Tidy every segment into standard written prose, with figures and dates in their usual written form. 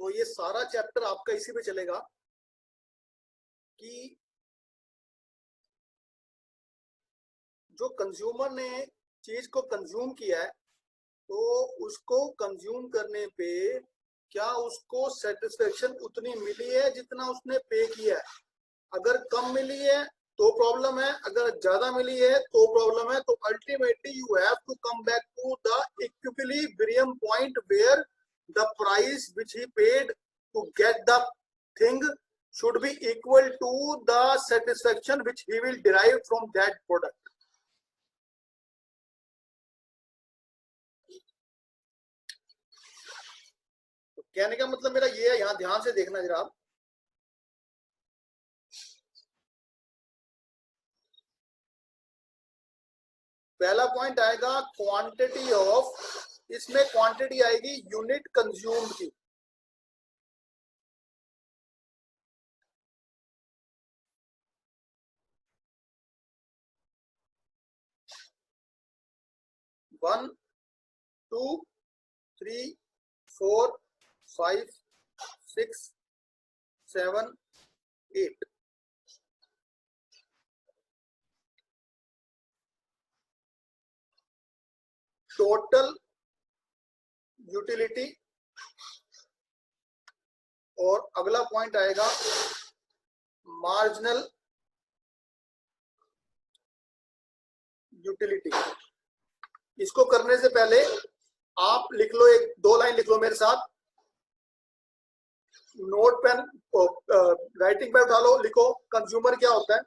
तो ये सारा चैप्टर आपका इसी पे चलेगा कि जो कंज्यूमर ने चीज को कंज्यूम किया है तो उसको कंज्यूम करने पे क्या उसको सेटिस्फेक्शन उतनी मिली है जितना उसने पे किया है। अगर कम मिली है तो प्रॉब्लम है, अगर ज्यादा मिली है तो प्रॉब्लम है। तो ultimately you have to come back to the equilibrium point where the price which he paid to get the thing should be equal to the satisfaction which he will derive from that product. तो कहने का मतलब मेरा ये है, यहां ध्यान से देखना जरा आप। पहला पॉइंट आएगा क्वांटिटी ऑफ, इसमें क्वांटिटी आएगी यूनिट कंज्यूम्ड की। One, two, three, four, five, six, seven, eight. Total utility. और अगला पॉइंट आएगा मार्जिनल यूटिलिटी। इसको करने से पहले आप लिख लो, एक दो लाइन लिख लो मेरे साथ। नोट पेन राइटिंग पे उठा लो, लिखो कंज्यूमर क्या होता है।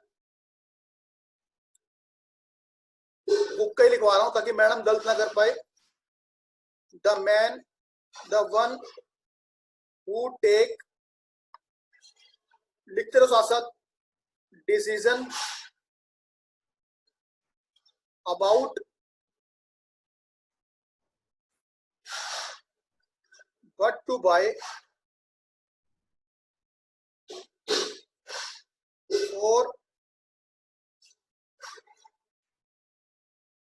बुक का ही लिखवा रहा हूं ताकि मैडम गलत ना कर पाए। The man, the one who take, लिखते रहो साथ साथ, decision about what to buy for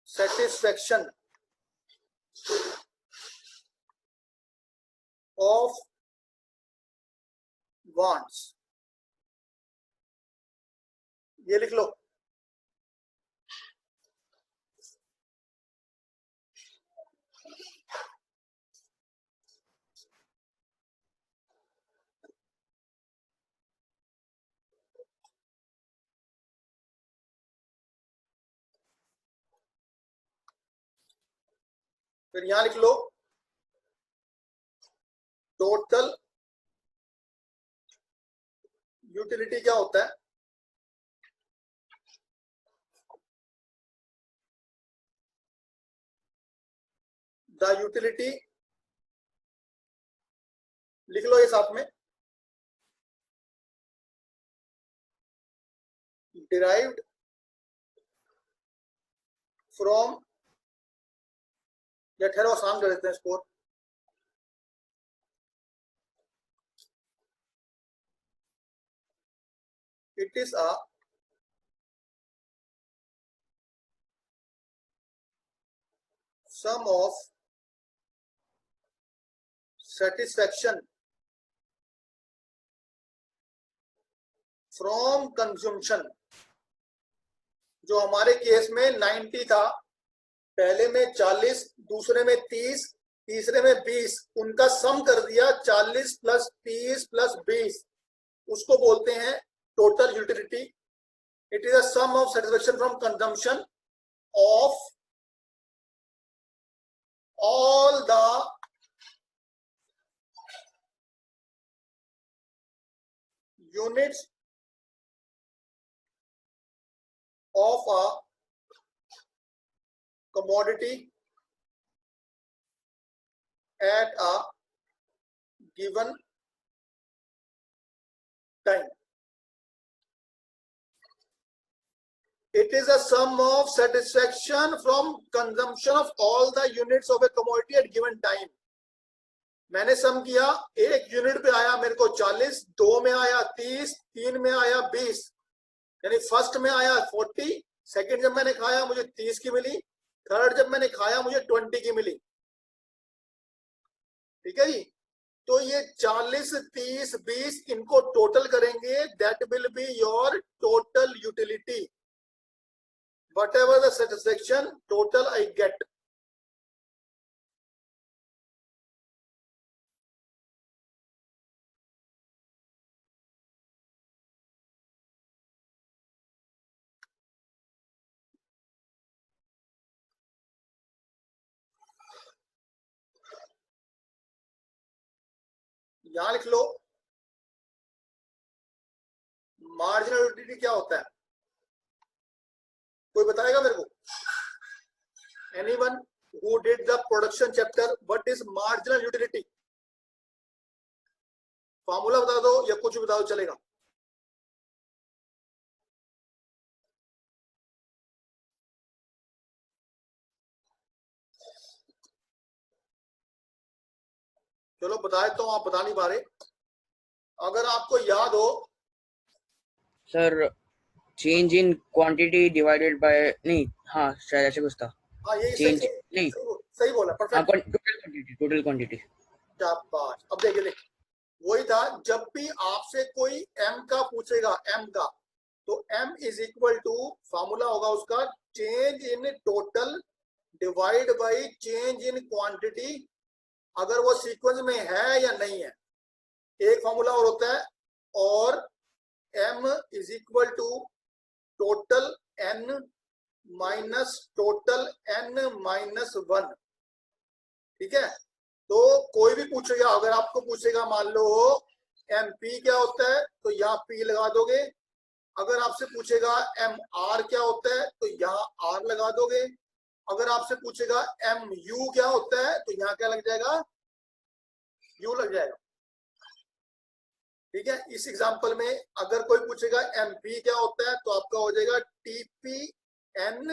satisfaction of wants। ये लिख लो। फिर यहां लिख लो टोटल यूटिलिटी क्या होता है। द यूटिलिटी लिख लो ये साथ में, डिराइव्ड फ्रॉम, या ठहरो आसान कर देते हैं इसको, it is a sum of satisfaction from consumption। जो हमारे केस में 90 था, पहले में 40, दूसरे में 30, तीसरे में 20, उनका सम कर दिया 40 प्लस 30 प्लस 20, उसको बोलते हैं total utility. It is a sum of satisfaction from consumption of all the units of a commodity at a given time। It is a sum of satisfaction from consumption of all the units of a commodity at given time। मैंने सम किया, एक unit पे आया मेरे को 40, दो में आया 30, तीन में आया 20, यानी फर्स्ट में आया 40, सेकंड जब मैंने खाया मुझे 30 की मिली, थर्ड जब मैंने खाया मुझे 20 की मिली। ठीक है जी। तो ये 40, 30, 20 इनको टोटल करेंगे, that will be your total utility, what ever the satisfaction total I get. यहां लिख लो मार्जिनल यूटिलिटी क्या होता है, कोई बताएगा मेरे को? Anyone who did the production chapter, what is marginal utility? Formula बता दो या कुछ भी बता दो चलेगा। चलो बताए तो आप बता नहीं पा रहे, अगर आपको याद हो। Sir change in quantity divided by, नहीं हाँ शायद ऐसे कुछ था। हाँ यही चेंज नहीं, सही बोला, परफेक्ट। Total quantity. क्या बात। अब देखिए वही था, जब भी आपसे कोई एम का पूछेगा, एम का, तो M is equal to formula होगा उसका change in total divide by change in quantity, अगर वो सीक्वेंस में है या नहीं है। एक फॉर्मूला और होता है, और M is equal to total N minus total N minus 1। ठीक है, तो कोई भी पूछेगा, अगर आपको पूछेगा मान लो एम पी क्या होता है, तो यहाँ पी लगा दोगे। अगर आपसे पूछेगा एम आर क्या होता है, तो यहाँ आर लगा दोगे। अगर आपसे पूछेगा एम यू क्या होता है, तो यहाँ क्या लग जाएगा, यू लग जाएगा। ठीक है, इस एग्जांपल में अगर कोई पूछेगा एम पी क्या होता है, तो आपका हो जाएगा TP N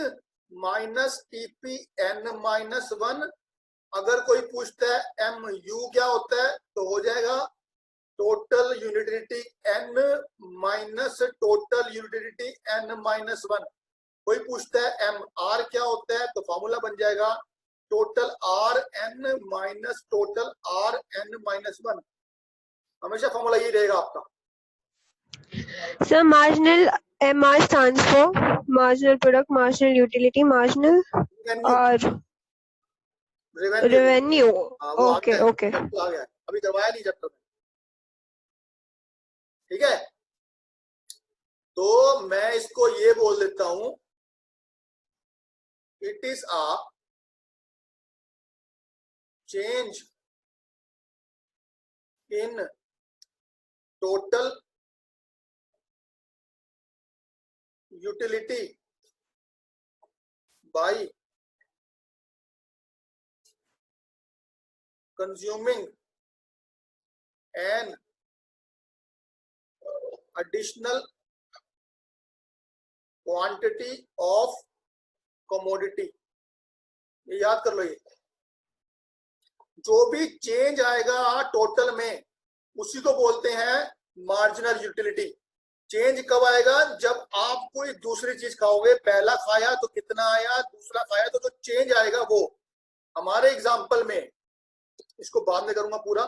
minus TP N minus 1। अगर कोई पूछता है एम यू क्या होता है, तो हो जाएगा total utility N minus total utility N minus 1। कोई पूछता है एम आर क्या होता है, तो फॉर्मूला बन जाएगा total R N minus total R N minus 1। हमेशा फॉर्मूला ये रहेगा आपका। Sir, marginal MR stands for marginal product, marginal utility, marginal or revenue. Okay, okay. आ गया, अभी करवाया नहीं जब तक। ठीक है, तो मैं इसको ये बोल देता हूं, it is a change in total utility by consuming an additional quantity of commodity। ये याद कर लो, ये जो भी चेंज आएगा टोटल में उसी को बोलते हैं मार्जिनल यूटिलिटी। चेंज कब आएगा, जब आप कोई दूसरी चीज खाओगे, पहला खाया तो कितना आया, दूसरा खाया तो जो चेंज आएगा वो। हमारे एग्जांपल में, इसको बाद में करूंगा पूरा,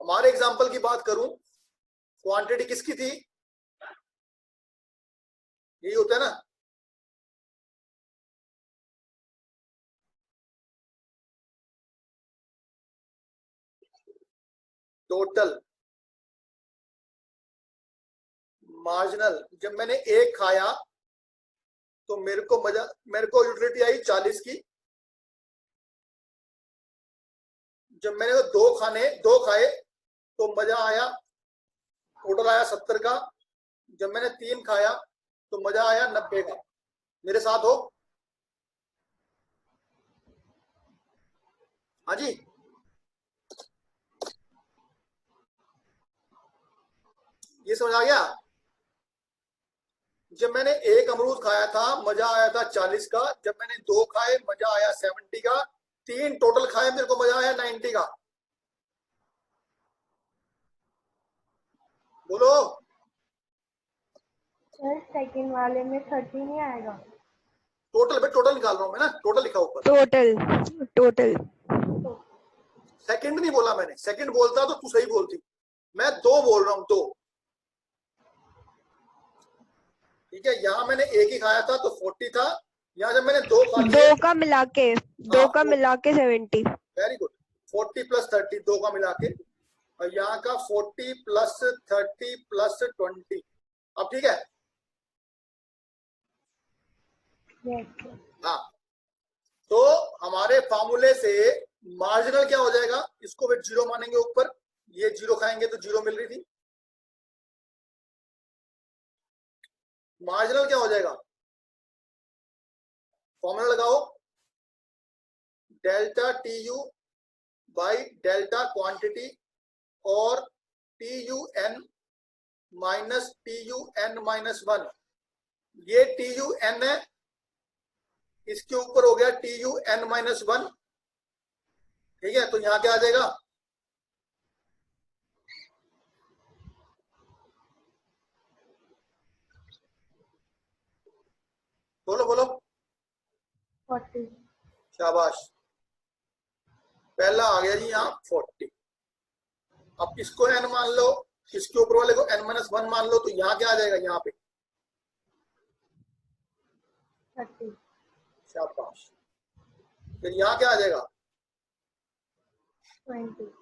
हमारे एग्जांपल की बात करूं, क्वांटिटी किसकी थी, यही होता है ना, टोटल मार्जिनल। जब मैंने एक खाया तो मेरे को यूटिलिटी आई 40 की। जब मैंने दो खाए तो मजा आया, टोटल आया 70 का। जब मैंने 3 खाया तो मजा आया 90 का। मेरे साथ हो? हाँ जी, ये समझ आ गया। जब मैंने एक अमरूद खाया था मजा आया था 40 का। जब मैंने 2 खाए मजा आया 70 का। 3 टोटल खाए मेरे को मजा आया 90 का। बोलो। सर सेकंड वाले में 30 नहीं आएगा? टोटल निकाल रहा हूं मैं ना, टोटल लिखा ऊपर। Total. सेकंड नहीं बोला मैंने, सेकंड बोलता तो तू सही बोलती, मैं 2 बोल रहा हूं 2। ठीक है, यहाँ मैंने एक ही खाया था तो 40 था, यहाँ जब मैंने 2 खा लिए, 2 का मिला के 70। वेरी गुड, 40 + 30 2 का मिला के, और यहाँ का 40 + 30 + 20। अब ठीक है, हाँ, तो हमारे फार्मूले से मार्जिनल क्या हो जाएगा, इसको भी 0 मानेंगे ऊपर, ये 0 खाएंगे तो 0 मिल रही थी, मार्जिनल क्या हो जाएगा, फॉर्मूला लगाओ, delta TU by delta quantity और TUN माइनस TUN - 1, ये TUN है, इसके ऊपर हो गया TUN - 1। ठीक है, तो यहां क्या आ जाएगा, बोलो बोलो, 40। शाबाश, पहला आ गया जी यहाँ 40। अब इसको n मान लो, इसके ऊपर वाले को n - 1 मान लो, तो यहाँ क्या आ जाएगा, यहाँ पे 30। शाबाश, फिर यहाँ क्या आ जाएगा, 20।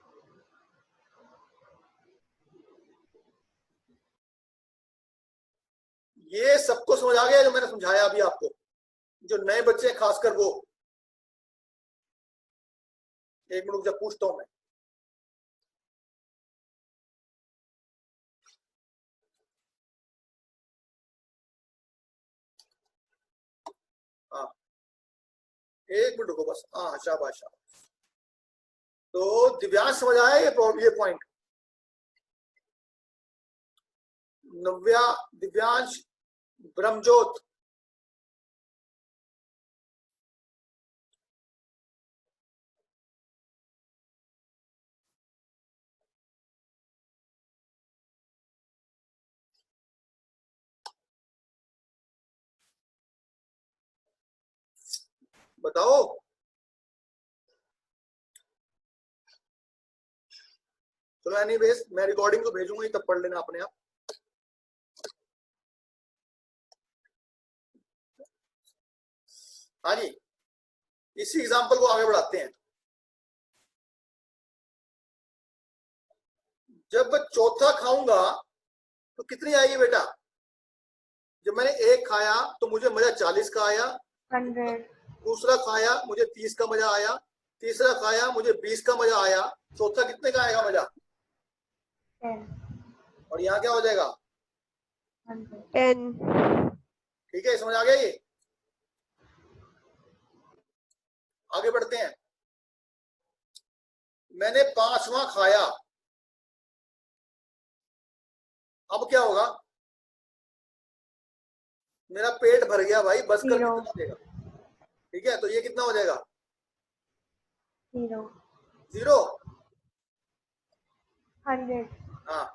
ये सबको समझ आ गया जो मैंने समझाया अभी आपको, जो नए बच्चे हैं खासकर वो, एक मिनट जब पूछता हूं मैं, हाँ एक मिनट रुको बस, हाँ शाबाश शाबाश। तो दिव्यांश समझ आया ये पॉइंट, नव्या, दिव्यांश, ब्रह्मजोत, बताओ। चलो एनीवेज, मैं रिकॉर्डिंग तो भेजूंगा, तब पढ़ लेना अपने आप। हाँ जी, इसी एग्जांपल को आगे बढ़ाते हैं। जब चौथा खाऊंगा तो कितनी आएगी बेटा, जब मैंने एक खाया तो मुझे मजा 40 का आया, 100। दूसरा खाया मुझे 30 का मजा आया, तीसरा खाया मुझे 20 का मजा आया, चौथा कितने का आएगा मजा, 10। और यहाँ क्या हो जाएगा, 10। ठीक है, समझ आ गया ये। आगे बढ़ते हैं, मैंने 5वां खाया, अब क्या होगा, मेरा पेट भर गया भाई, बस कर कितना देगा, ठीक है, तो ये कितना हो जाएगा, 0। 0। 100। हाँ,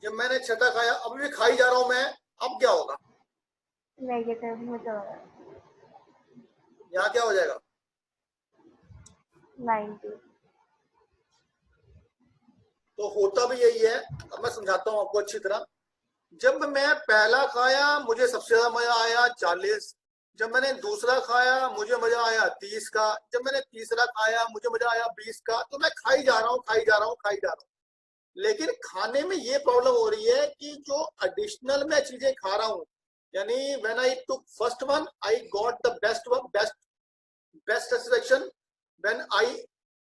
जब मैंने छठा खाया, अब भी खाई जा रहा हूं मैं, अब क्या होगा, नेगेटिव में चला गया, यहाँ क्या हो जाएगा, 90। तो होता भी यही है। अब मैं समझाता हूँ आपको अच्छी तरह। जब मैं पहला खाया मुझे सबसे ज्यादा मजा आया 40, जब मैंने दूसरा खाया मुझे मजा आया 30 का, जब मैंने तीसरा खाया मुझे मजा आया 20 का, तो मैं खाई जा रहा हूँ खाई जा रहा हूँ खाई जा रहा हूँ। लेकिन खाने में ये प्रॉब्लम हो रही है कि जो एडिशनल मैं चीजें खा रहा हूँ, यानी when I took first one I got the best one, best satisfaction. When I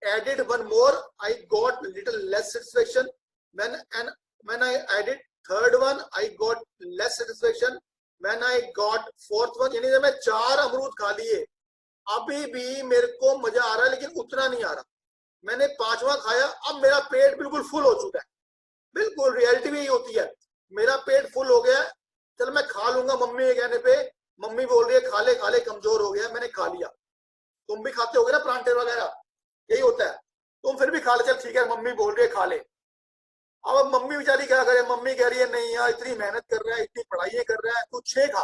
added one more, I got little less satisfaction. When I added third one, I got less satisfaction. When I got fourth one, यानी जब मैं 4 अमरूद खा लिए, अभी भी मेरे को मजा आ रहा है, लेकिन उतना नहीं आ रहा। मैंने 5वां खाया, अब मेरा पेट बिल्कुल फुल हो चुका है। बिल्कुल रियलिटी भी यही होती है, मेरा पेट फुल हो गया, चल मैं खा लूंगा मम्मी के कहने पे, मम्मी बोल रही है खा ले खा ले, कमजोर हो गया, मैंने खा लिया। तुम भी खाते होगे ना परांठे वगैरह, यही होता है, तुम फिर भी खा ले, चल ठीक है मम्मी बोल रही है खा ले। अब मम्मी बेचारी क्या करे, मम्मी कह रही है नहीं यार इतनी मेहनत कर रहा है, इतनी पढ़ाई कर रहा है, तू 6 खा।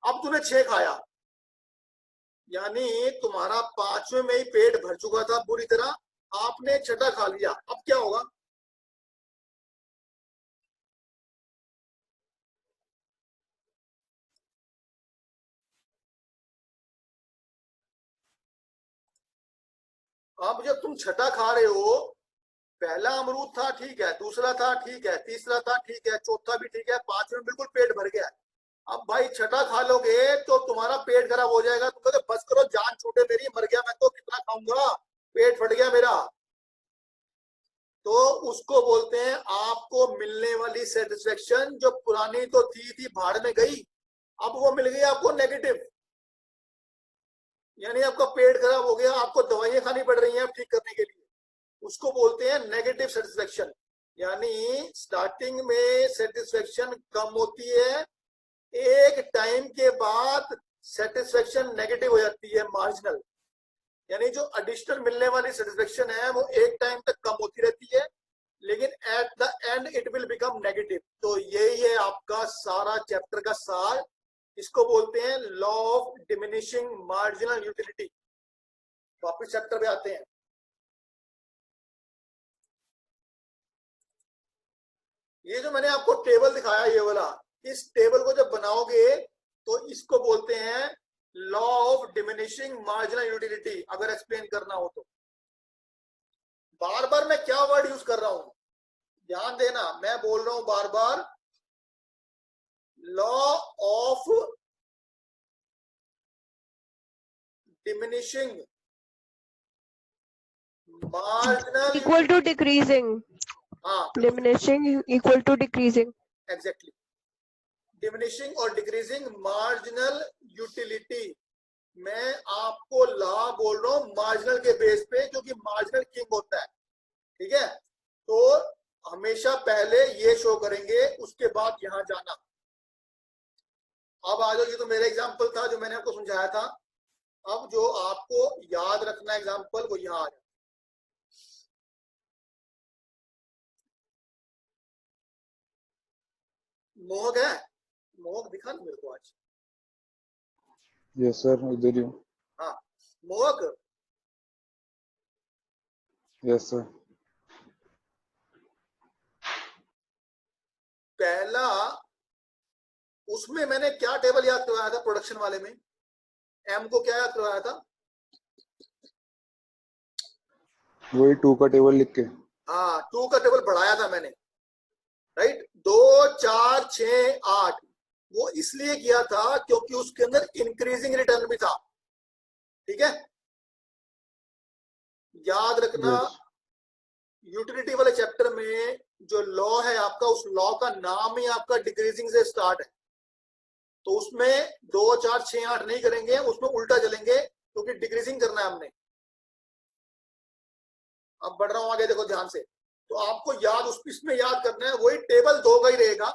अब तूने 6 खाया, यानी तुम्हारा 5वें में ही पेट भर चुका था पूरी तरह, आपने छठा खा लिया, अब क्या होगा? अब जब तुम छठा खा रहे हो, पहला अमरूद था ठीक है, दूसरा था ठीक है, तीसरा था ठीक है, चौथा भी ठीक है, पांचवें बिल्कुल पेट भर गया। अब भाई छठा खा लोगे तो तुम्हारा पेट खराब हो जाएगा, तुम कहोगे बस करो, जान छूटे मेरी, मर गया मैं तो, कितना खाऊंगा, पेट फट गया मेरा। तो उसको बोलते हैं आपको मिलने वाली सेटिस्फेक्शन जो पुरानी तो थी भाड़ में गई, अब वो मिल गई आपको नेगेटिव, यानी आपका पेट खराब हो गया, आपको दवाइयां खानी पड़ रही हैं अब ठीक करने के लिए, उसको बोलते हैं नेगेटिव सेटिस्फेक्शन। यानी स्टार्टिंग में सेटिस्फेक्शन कम होती है, एक टाइम के बाद सेटिस्फेक्शन नेगेटिव हो जाती है, मार्जिनल। यानी जो एडिशनल मिलने वाली सेटिस्फेक्शन है वो एक टाइम तक कम होती रहती है, लेकिन at the end it will become negative. तो यही है आपका सारा चैप्टर का सार, इसको बोलते हैं law of diminishing marginal utility. वापिस चैप्टर पे आते हैं। ये जो मैंने आपको टेबल दिखाया ये वाला, इस टेबल को जब बनाओगे तो इसको बोलते हैं law of diminishing marginal utility, अगर एक्सप्लेन करना हो तो। बार बार मैं क्या वर्ड यूज कर रहा हूं, ध्यान देना, मैं बोल रहा हूं बार बार law of diminishing marginal Equal to decreasing. हाँ Diminishing equal to decreasing. Exactly, diminishing और डिक्रीजिंग मार्जिनल यूटिलिटी। मैं आपको लॉ बोल रहा हूं मार्जिनल के बेस पे, क्योंकि मार्जिनल किंग होता है, ठीक है। तो हमेशा पहले ये शो करेंगे, उसके बाद यहां जाना। अब आ जाओ, ये तो मेरा एग्जांपल था जो मैंने आपको समझाया था। अब जो आपको याद रखना एग्जांपल वो यहां आ जाए। मोहक है, मोहक दिखा ना मेरे को आज। यस सर, इधर ही हूँ। हाँ मोहक, यस सर। पहला उसमें मैंने क्या टेबल याद करवाया था प्रोडक्शन वाले में, एम को क्या याद करवाया था? वही 2 का टेबल लिख के। हाँ 2 का टेबल बढ़ाया था मैंने, राइट। 2 4 6 8 वो इसलिए किया था क्योंकि उसके अंदर इंक्रीजिंग रिटर्न भी था, ठीक है। याद रखना यस यूटिलिटी वाले चैप्टर में जो लॉ है आपका, उस लॉ का नाम ही आपका डिक्रीजिंग से स्टार्ट है। तो उसमें 2 4 6 8 नहीं करेंगे, उसमें उल्टा चलेंगे, क्योंकि डिक्रीजिंग करना है हमने। अब बढ़ रहा हूं आगे, देखो ध्यान से। तो आपको याद उस इसमें याद करना है, वही टेबल 2 का ही रहेगा,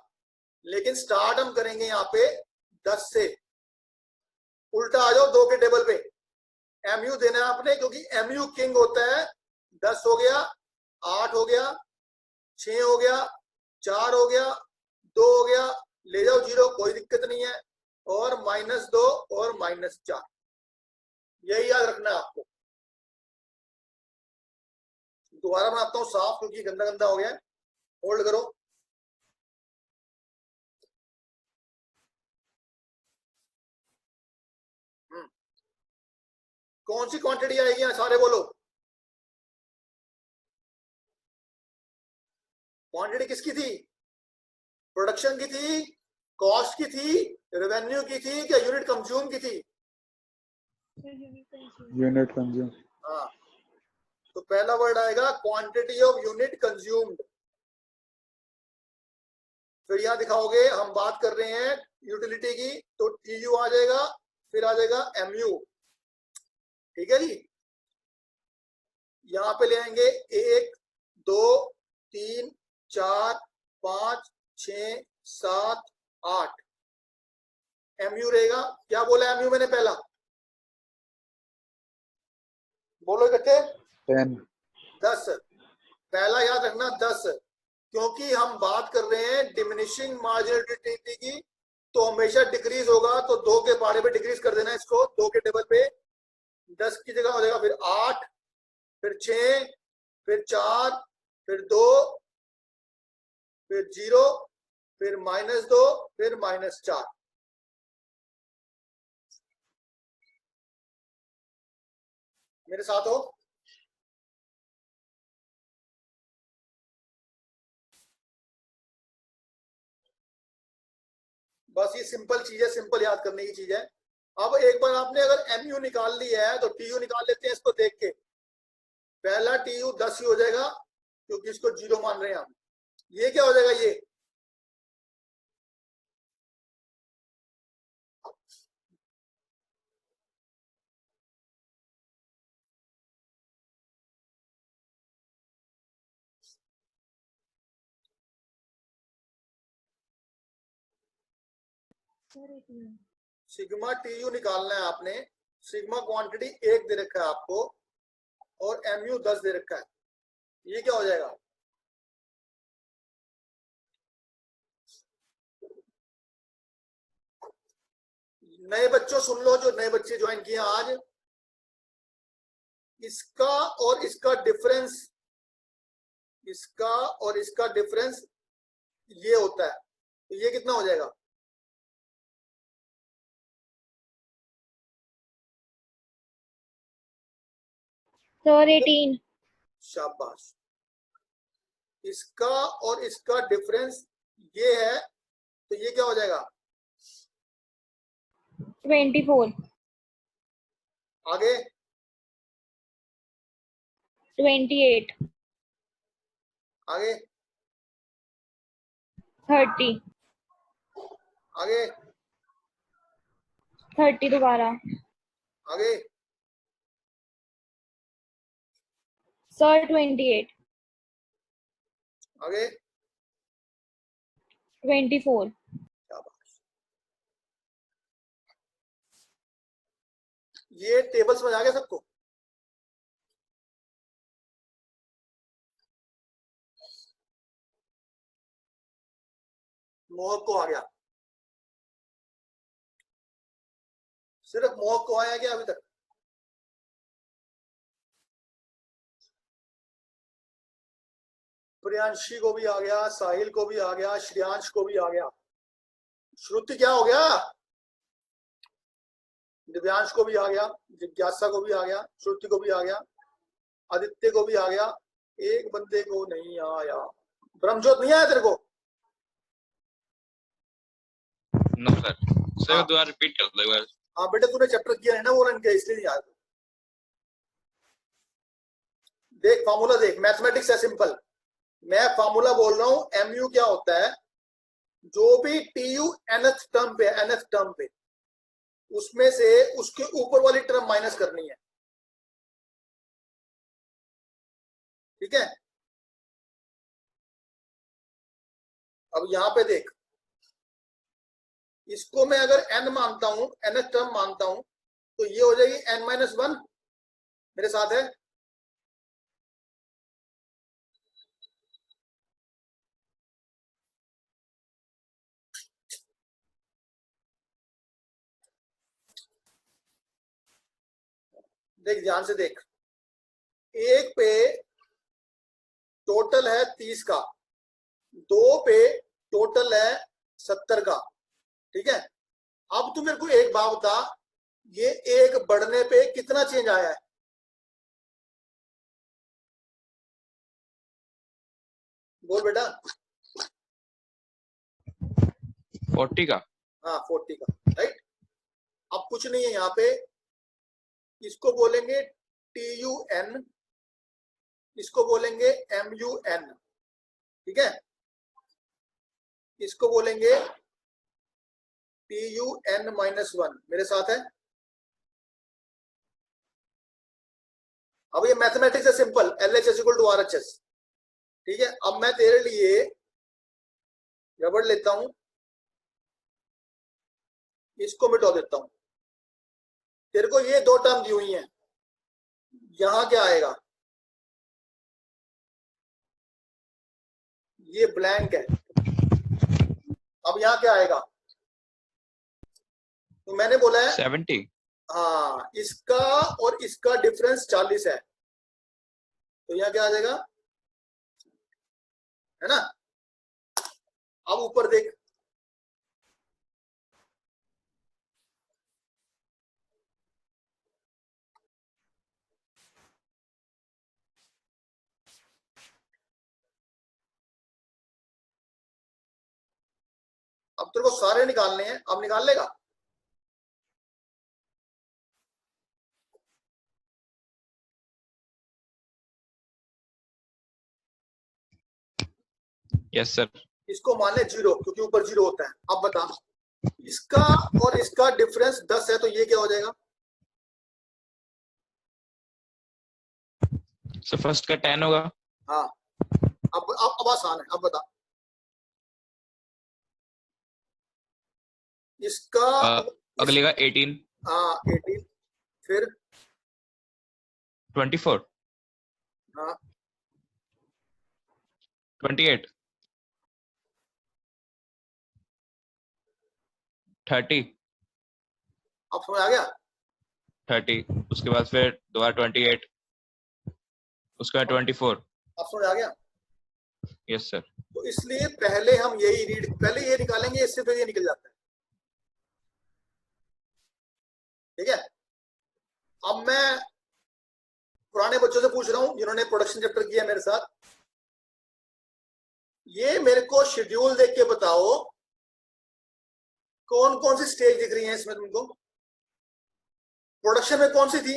लेकिन स्टार्ट हम करेंगे यहाँ पे 10 से। उल्टा आ जाओ 2 के टेबल पे, एमयू देना है आपने, क्योंकि एमयू किंग होता है। 10 हो गया, 8 हो गया, 6 हो गया, 4 हो गया, 2 हो गया, ले जाओ 0, कोई दिक्कत नहीं है, और -2 और -4, यही याद रखना है आपको। दोबारा बनाता हूं साफ, क्योंकि गंदा गंदा हो गया है। होल्ड करो। कौन सी क्वांटिटी आएगी यहाँ, सारे बोलो। क्वांटिटी किसकी थी? प्रोडक्शन की थी, कॉस्ट की थी, रेवेन्यू की थी, क्या यूनिट कंज्यूम की थी? Unit consume. हाँ, तो पहला वर्ड आएगा क्वांटिटी ऑफ यूनिट कंज्यूम्ड। फिर यहां दिखाओगे हम बात कर रहे हैं यूटिलिटी की, तो टीयू आ जाएगा, फिर आ जाएगा एमयू, ठीक है जी। यहां पे ले आएंगे 1 2 3 4 5 6 7 8, एमयू रहेगा। क्या बोला एमयू मैंने पहला? बोलो इकट्ठे। 10। पहला याद रखना 10, क्योंकि हम बात कर रहे हैं डिमिनिशिंग मार्जिनल यूटिलिटी की, तो हमेशा डिक्रीज होगा, तो 2 के पहाड़े पे डिक्रीज कर देना इसको, 2 के टेबल पे। 10 की जगह हो जाएगा फिर 8, फिर 6, फिर 4, फिर 2, फिर 0, फिर -2, फिर -4। मेरे साथ हो? बस ये सिंपल चीज है, सिंपल याद करने की चीज है। अब एक बार आपने अगर MU निकाल लिया है तो TU निकाल लेते हैं इसको देख के। पहला TU 10 ही हो जाएगा क्योंकि इसको 0 मान रहे हैं हम। ये क्या हो जाएगा? ये सिग्मा TU निकालना है आपने। सिग्मा क्वांटिटी 1 दे रखा है आपको और MU 10 दे रखा है। ये क्या हो जाएगा? नए बच्चों सुन लो, जो नए बच्चे ज्वाइन किए आज, इसका और इसका डिफरेंस, इसका और इसका डिफरेंस ये होता है, तो ये कितना हो जाएगा? सर 18। शाबाश। इसका और इसका डिफरेंस ये है, तो ये क्या हो जाएगा? 24। आगे 28। आगे 30। आगे 30 दोबारा। आगे सर 28। आगे 24। शाबाश। ये टेबल समझ आ गया सबको? मोहक को आ गया? सिर्फ मोहक को आया क्या अभी तक? प्रियांशी को भी आ गया, साहिल को भी आ गया, श्रेयांश को भी आ गया। श्रुति क्या हो गया? दिव्यांश को भी आ गया, जिज्ञासा को भी आ गया, श्रुति को भी आ गया, आदित्य को भी आ गया। एक बंदे को नहीं आया। ब्रह्मजोत नहीं आया तेरे को? No sir. सर हाँ। दोबारा रिपीट कर दो एक बार। हाँ बेटा, तूने चैप्टर किया है ना वो रन किया, इसलिए नहीं आया। देख फार्मूला देख, मैथमेटिक्स है सिंपल। मैं फार्मूला बोल रहा हूं। MU क्या होता है? जो भी TU nth टर्म पे, nth टर्म पे, उसमें से उसके ऊपर वाली टर्म माइनस करनी है। ठीक है? अब यहां पे देख, इसको मैं अगर n मानता हूं, nth टर्म मानता हूं, तो ये हो जाएगी n-1। मेरे साथ है? देख ध्यान से देख, एक पे टोटल है 30 का, 2 पे टोटल है 70 का। ठीक है? अब तू मेरे को एक बात बता, ये एक बढ़ने पे कितना चेंज आया है? बोल बेटा। 40 का। हाँ 40 का, राइट। अब कुछ नहीं है यहाँ पे, इसको बोलेंगे TUN, इसको बोलेंगे MUN। ठीक है? इसको बोलेंगे TUN-1। मेरे साथ है? अब ये मैथमेटिक्स है सिंपल, LHS = RHS। ठीक है? अब मैं तेरे लिए रबड़ लेता हूं, इसको मिटा देता हूं। तेरे को ये 2 टर्म दी हुई हैं, यहां क्या आएगा? ये ब्लैंक है। अब यहां क्या आएगा? तो मैंने बोला है 70। हाँ, इसका और इसका डिफरेंस 40 है, तो यहाँ क्या आ जाएगा, है ना। अब ऊपर देख, अब तेरे को सारे निकालने हैं, अब निकाल लेगा। Yes sir. इसको मान ले 0 क्योंकि ऊपर 0 होता है। अब बता, इसका और इसका डिफरेंस 10 है, तो ये क्या हो जाएगा? सर फर्स्ट का 10 होगा। हाँ, अब आसान है। अब बता, इसका अगले का 18। हाँ 18, फिर 24। हाँ 28। 30। अब समझ आ गया। 30 उसके बाद फिर दोबारा 28, उसके बाद 24। अब समझ आ गया। Yes sir. तो इसलिए पहले हम यही पहले ये निकालेंगे, इससे फिर ये निकल जाता है। ठीक है। अब मैं पुराने बच्चों से पूछ रहा हूं जिन्होंने प्रोडक्शन चैप्टर किया मेरे साथ, ये मेरे को शेड्यूल देख के बताओ कौन कौन सी स्टेज दिख रही है इसमें तुमको? प्रोडक्शन में कौन सी थी?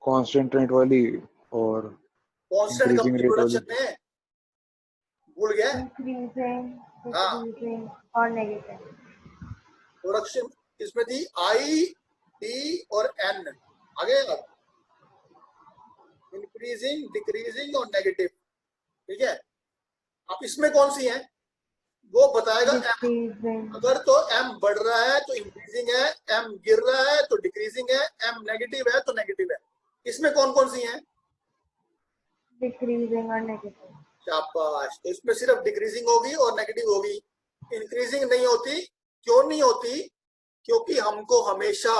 कांस्टेंट रेट वाली और कांस्टेंट इंक्रीजिंग कंपनी रेट वाली। प्रोडक्शन में भूल गया। इंक्रीजिंग हाँ। डिक्रीजिंग और नेगेटिव। प्रोडक्शन इसमें थी आई, डी और एन। आगे इंक्रीजिंग, डिक्रीजिंग और नेगेटिव। ठीक है। अब इसमें कौन सी है वो बताएगा। डिक्रीजिंग। अगर तो एम बढ़ रहा है तो इंक्रीजिंग है, एम गिर रहा है तो डिक्रीजिंग है, एम नेगेटिव है तो नेगेटिव है। इसमें कौन कौन सी हैं? डिक्रीजिंग और नेगेटिव। शाबाश। तो इसमें सिर्फ डिक्रीजिंग होगी और नेगेटिव होगी, इंक्रीजिंग नहीं होती। क्यों नहीं होती? क्योंकि हमको हमेशा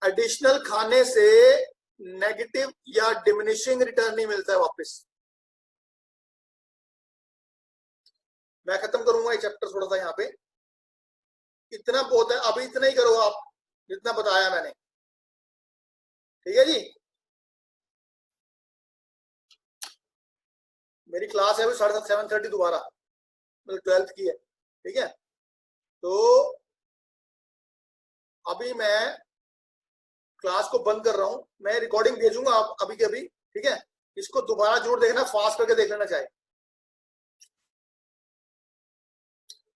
एडिशनल खाने से नेगेटिव या डिमिनिशिंग रिटर्न नहीं मिलता है वापस। मैं खत्म करूंगा ये चैप्टर थोड़ा सा यहाँ पे, इतना बहुत है। अभी इतना ही करो आप जितना बताया मैंने। ठीक है जी। मेरी क्लास है अभी 7:30 7:30 दोबारा, मतलब 12th की है। ठीक है। तो अभी मैं क्लास को बंद कर रहा हूं, मैं रिकॉर्डिंग भेजूंगा आप अभी के अभी। ठीक है। इसको दोबारा जरूर देखना, फास्ट करके देख लेना चाहे।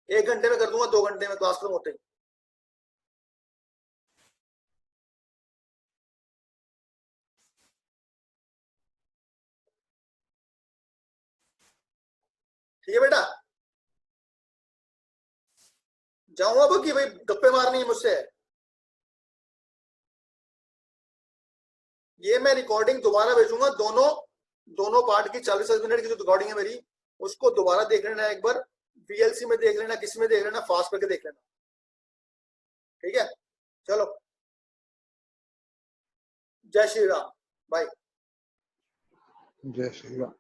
1 घंटे में कर दूंगा, 2 घंटे में क्लास खत्म होते ही। ठीक है बेटा, जाऊंगा अब कि भाई गप्पे मारनी है मुझसे। ये मैं रिकॉर्डिंग दोबारा भेजूंगा, दोनों पार्ट की 40 मिनट की जो रिकॉर्डिंग है मेरी, उसको दोबारा देख लेना एक बार। वीएलसी में देख लेना, किसी में देख लेना, फास्ट करके देख लेना। ठीक है। चलो, जय श्री राम। बाय। जय श्री राम।